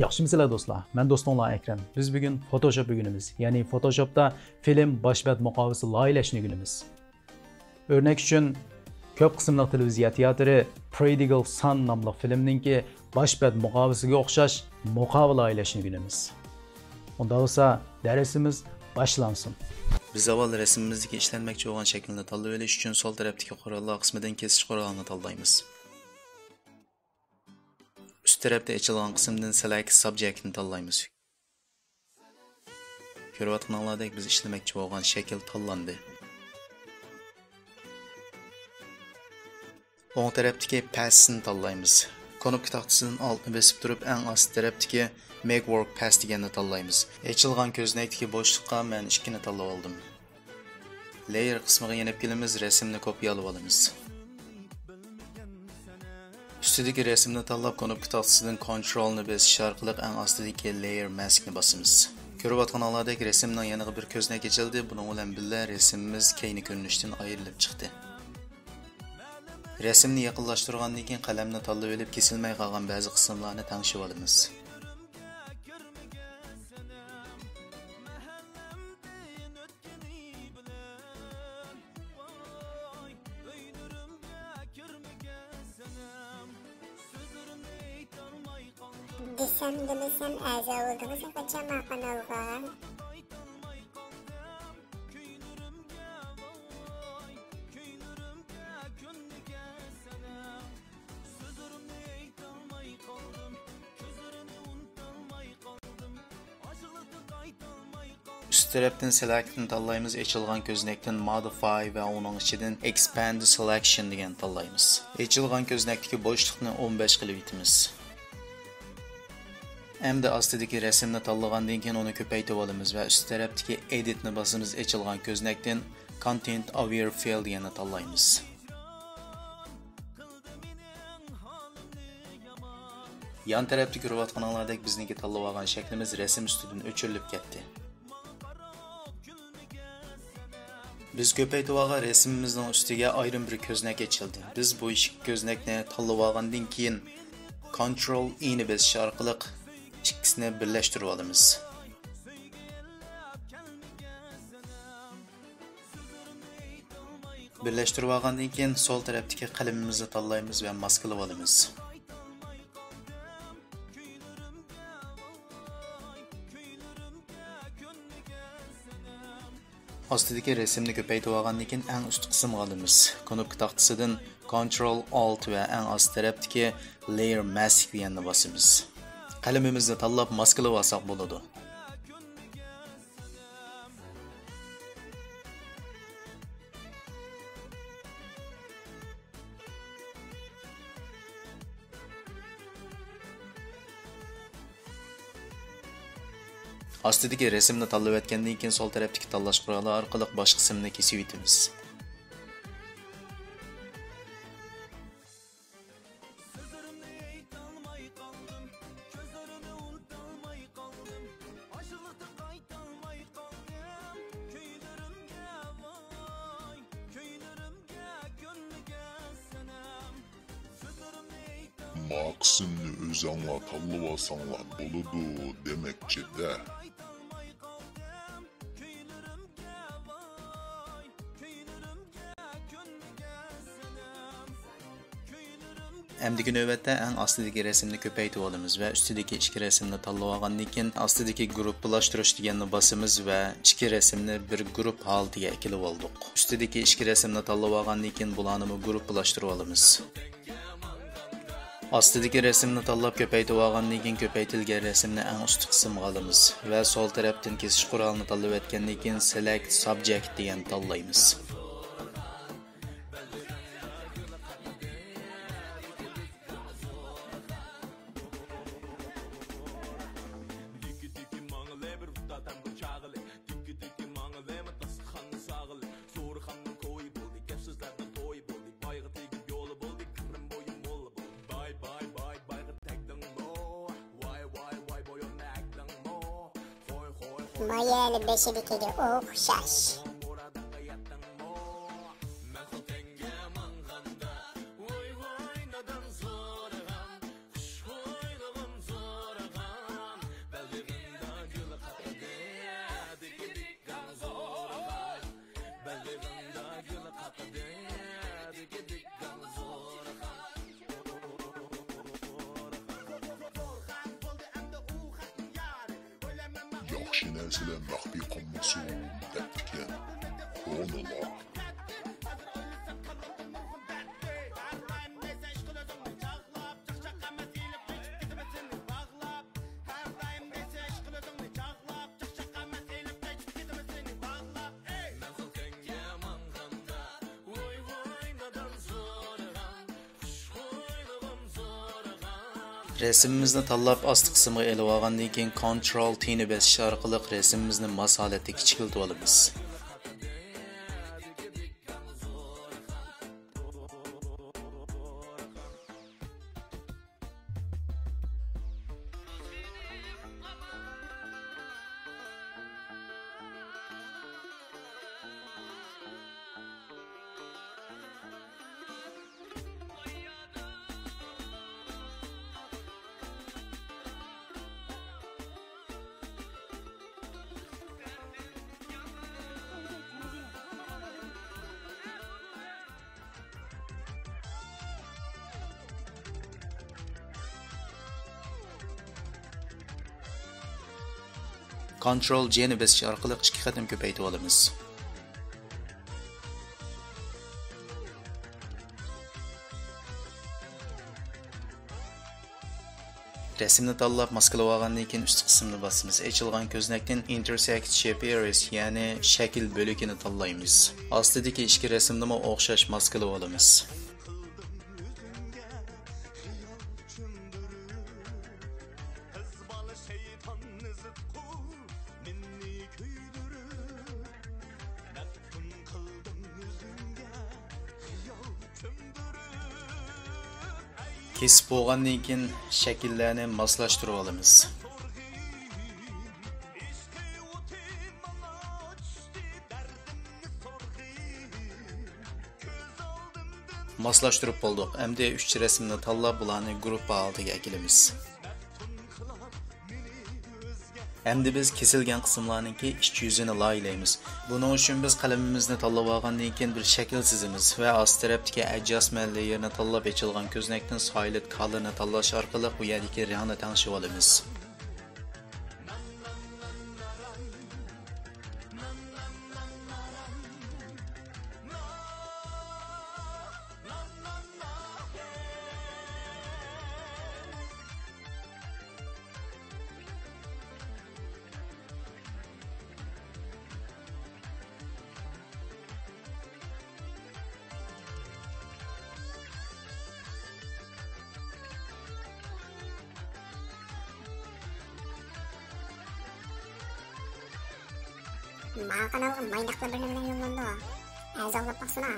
Yaxşımısınlar dostlar? Ben dostumlar Ekrem. Biz bugün Photoshop günümüz. Yani Photoshop'ta film başbət muqavisi layihələşini günümüz. Örnek için köp kısımlı televiziya teatri Prodigal Son namlı filmninki başbət muqavisiga o'xshash muqavi layihələşini günümüz. Onda olsa dersimiz başlansın. Biz avval resimimizdeki işlenmekçi olan şeklinde tanlab olish uchun sol tarafdagi qurollar qismidan kesish qurolini tanlaymiz. Üst tarafda açılan kısımdan select subject'ni tanlaymiz. Ko'rayotganlaridek biz işlemekçi olan şekil tanlandı. O'ng tarafdagi pass'ni tanlaymiz. Konuk taxtasining altini besib turib, eng ast tarafdagi Make Work Pass deganni tanlaymiz. Açılgan ko'znakdagi bo'shliqqa men 2 ni tanlab oldim. Layer qismiga yenib kelamiz, rasmni kopyalab olamiz. Üstüdeki resimni tanlab, konuk taxtasidan Ctrl-ni bosish orqali eng ostidagi Layer Mask'ni bosamiz. Ko'rayotganlaridek resimning yaniga bir ko'znak ochildi. Buning bilan birga resimimiz keyni ko'rinishdan ayrilib chiqdi. Resimni yaqinlashtirgandan keyin qalamni tanlab olib, kesilmay qolgan ba'zi qismlarni tangishib olamiz. Desem demesem a'zo oldunuz kaçama kanalga. Üst tarafdan select'ni tanlaymiz, açılgan ko'znakdan modify ve onun içinden expand selection degan tanlaymiz. Açılgan ko'znakdagi bo'shliqni 15 qilib itimiz. Endi ostidagi rasmni tanlagandan keyin uni ko'paytirib olamiz va üst tarafdagi editni bosamiz. Açılgan ko'znakdan content aware fill deganni tanlaymiz. Yan tarafda ko'rayotganlaridek bizniki tanlab olgan shaklimiz rasm ustidan o'chirilib ketdi. Biz ko'paytirib olgan rasmimizning ustiga ayrim bir ko'znak ochildi. Biz bu ikki ko'znakni tanlab olgandan keyin Ctrl-E ni bosish orqali ikkisini birlashtirib olamiz. Birlashtirib olgandan keyin sol tarafdagi qalamimizni tanlaymiz va maskalab olamiz. Ostidagi resimni ko'paytirib olgandan keyin eng ust qismga olamiz. Konuk taxtasidan Ctrl-Alt va eng ast tarafdagi Layer Mask deganni bosamiz. Qalamimizni tanlab maskalab olsak bo'ladi. Ostidagi resimni tanlab etgandan keyin sol tarafdagi tanlash quroli orqali bosh qismini kesib o'tamiz. Maksimni o'zinglar tanlab olsanglar bo'ladi demakchi-da. Emdiki növbətdə ən astidagi resimni ko'paytirib olamiz və üstidagi ikki resimni tanlab olgandan keyin astidagi gruppalashtirish deganni bosamiz və ikki resimni bir grupp holatiga ekilib oldik. Üstidagi ikki resimni tanlab olgandan keyin bularni gruppalashtirib olamiz. Ostidagi resimni tanlab ko'paytirib olgandan keyin ko'paytirilgan resimni eng ust qismga olamiz va sol tarafdan kesish qurolini tanlab etgandan keyin select subject degan tanlaymiz. Mayeli beşidikiga o'xshash. yaxshi narsalar maxfiy qolmasin debdikan. Onalar. Resimimizni tanlab asti qismiga elib olgandan keyin Ctrl T ni bosish orqali resimimizni mos holatga kichikiltib olamiz. Ctrl J ni bosish orqali 2 qatim ko'paytirib olamiz. Resimni tanlab maskalab olgandan keyin üst qismini bosamiz. Ochilgan ko'znakdan intersect shape areas, ya'ni shakl bo'lakini tanlaymiz. Ostidagi ikki rasmni o'xshash maskalab olamiz. Kesip bo'lgandan keyin shakllarni moslashtirib olamiz. Moslashtirib bo'ldik. Endi 3 rasmni tanlab bularni gruppa oldiga kelamiz. Endi biz kesilgan qismlarninki iç yüzünü laylaymiz. Bunun için biz qalamimizni tanlab olgandan keyin bir shakl chizamiz va ost tarafdagi adjustment layerni tanlab ochilgan ko'znakdan solid colorni tanlash orqali bu yerdagi rangni tanishib olamiz. Mağ kanalga maydaqla bir bilan yo'llandi. A'zolab baqsana.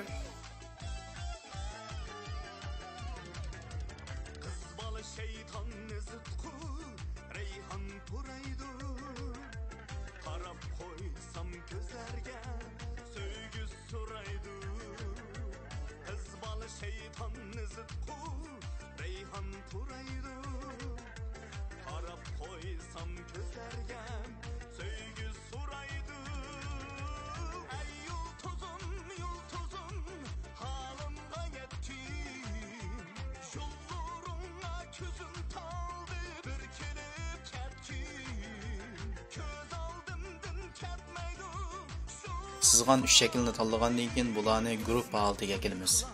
Sızgan 3 şeklini tanlagandan keyin bularni gruppa holatiga kelamiz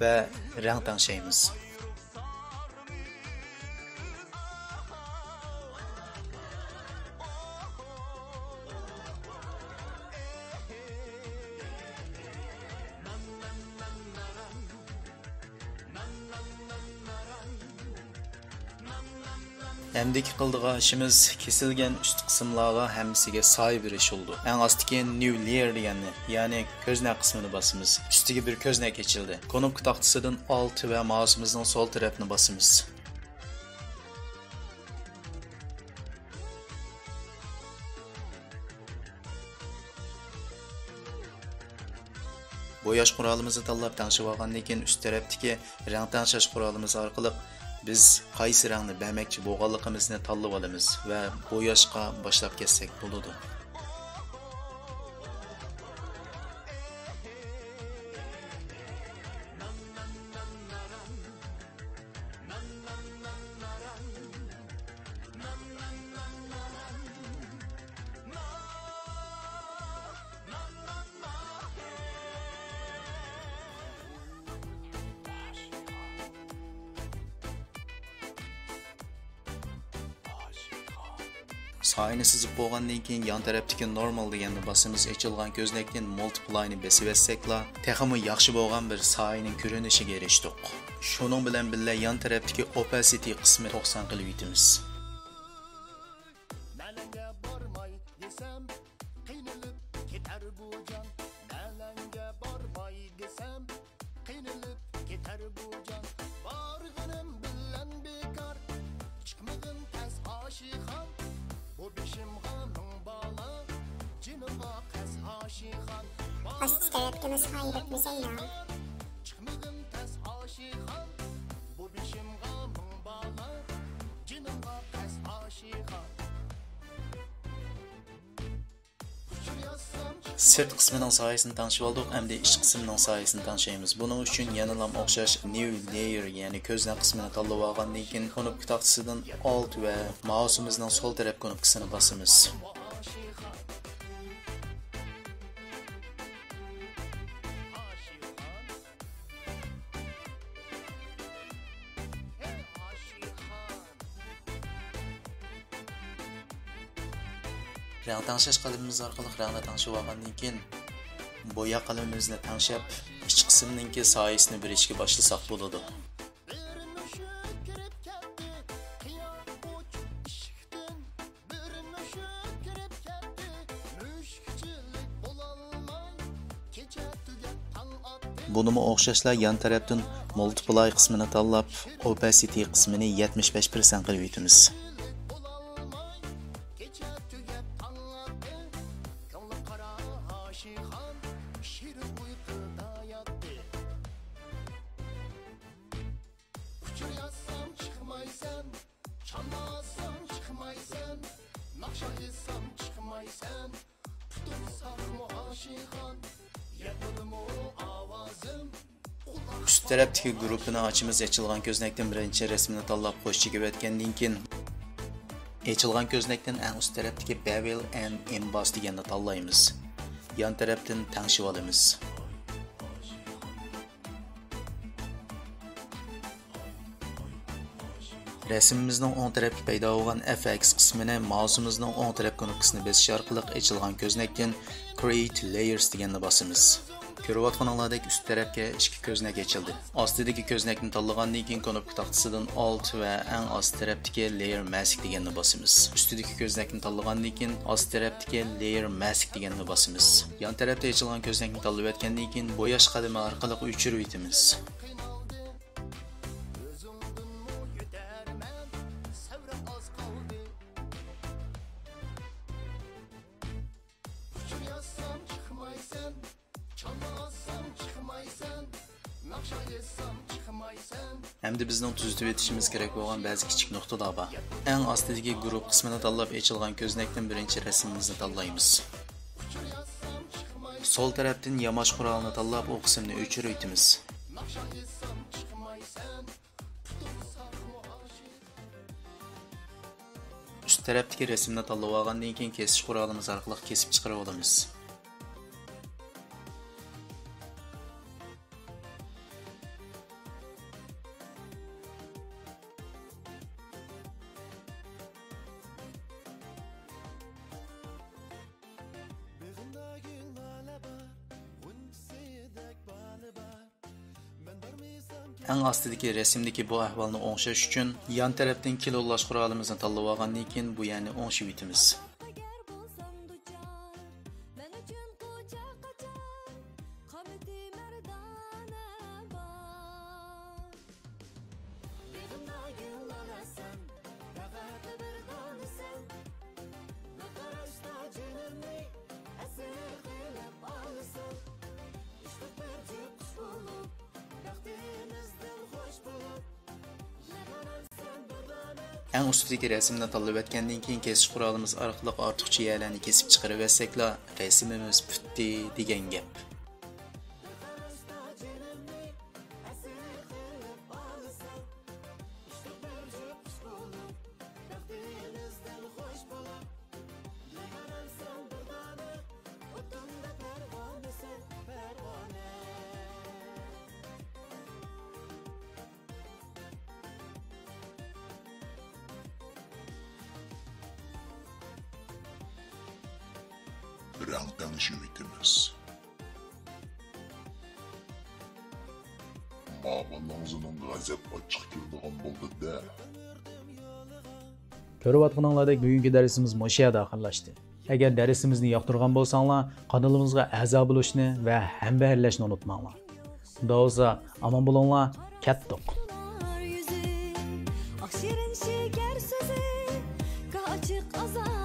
va rang tanishaymiz. Endiki qildigan ishimiz kesilgan üst qismlarga hammasiga soy berish oldu. Eng astiki new layer deganni, ya'ni ko'znak qismini bosamiz. Ustiga bir ko'znak ochildi. Konopka taxtasidan alt va mouseimizning sol tarafini bosamiz. Bo'yash qurolimizni tanlab tanishib olgandan keyin üst tarafdagi rang tanishlash qurolimiz orqali biz qaysi rangni bermoqchi bo'lganligimizni tanlab olamiz va bo'yashga boshlab ketsak bo'ladi. Sayını sızıp bo'lgandan keyin yan tarafdagi normal deganni bosimiz, ochilgan ko'znakdan multiply'ni besib etsekla, texmi yaxshi bo'lgan bir sayının ko'rinishiga erishdik. Shuning bilan birga yan tarafdagi opacity qismi 90 qilib yetamiz. Bas stereotipimiz hayır etmesen ya. Sırt qismining soyasini tanishib oldik, endi iç qismining soyasini tanishamiz. Buning uchun yana o'xshash new layer, ya'ni ko'znak qismini tanlab olgandan keyin knopka taxtasidan alt va mouseimizning sol taraf knopkasini bosamiz. Rang tanışış qalemimiz orqali rangni tanishib olgandan keyin bo'ya qalemimizni tanishib, iç qismninki soyasini birishga boshlasak bo'ladi. Bununla o'xshashlar yan tarafdan multiply qismini tanlab, opacity qismini 75% qilib yetamiz. Üst tarafdagi grupini ochimiz, ochilgan ko'znakdan birinchi rasmini tanlab qo'shchiga o'tgandan keyin ochilgan ko'znakdan eng ust tarafdagi bevel and emboss deganni tanlaymiz. Yan tarafdan tanishib olamiz. Rasmimizning o'ng tarafga paydo bo'lgan FX qismini mouseimizning o'ng taraf knopkasini bosish orqali ochilgan ko'znakdan create layers deganni bosamiz. Ko'rayotganinglardek üst tarafga ikki ko'znak ochildi. Ostidagi ko'znakni tanlagandan keyin knopka taxtasidan alt va eng ost tarafdagi layer mask deganni bosamiz. Ustidagi ko'znakni tanlagandan keyin ost tarafdagi layer mask deganni bosamiz. Yon tarafda ochilgan ko'znakni tanlab o'tgandan keyin bo'yash qadami orqali o'chirib yetamiz. Endi bizning tuzitib o'tishimiz kerak bo'lgan ba'zi kichik nuqtalar bor. Eng ostidagi guruh qismini tanlab ochilgan ko'znakdan birinchi rasmimizni tanlaymiz. Sol tarafdan yamaç qurolini tanlab u qismni o'chirib o'tamiz. Üst tarafdagi rasmni tanlab olgandan keyin kesish qurolimiz orqali kesib chiqarib olamiz. Eng ostidagi rasmdagi bu ahvolni o'ngshash uchun yan tarafdan kilolash qurolimizni tanlab olgandan keyin bu ya'ni o'ngshib yetamiz. Eng ustidagi rasmni tanlab o'tgandan keyin kesish qurolimiz orqali ortiqcha yerlarni kesib chiqarib olsakla rasmimiz bitdi degan gap. teng-tenglashib o'tamiz. Ma'lumotlarning g'azab ochiq keladigan bo'ldi-da. Ko'rayotganinglardek bugungi darsimiz mushu yerda oxirlashdi. Agar darsimizni yoqtirgan bo'lsanglar, kanalimizga a'zo bo'lishni va hambarlashni unutmanglar. Unda bo'lsa, omon bo'linglar, ketdik. Şirin şeker sözü, açık azar.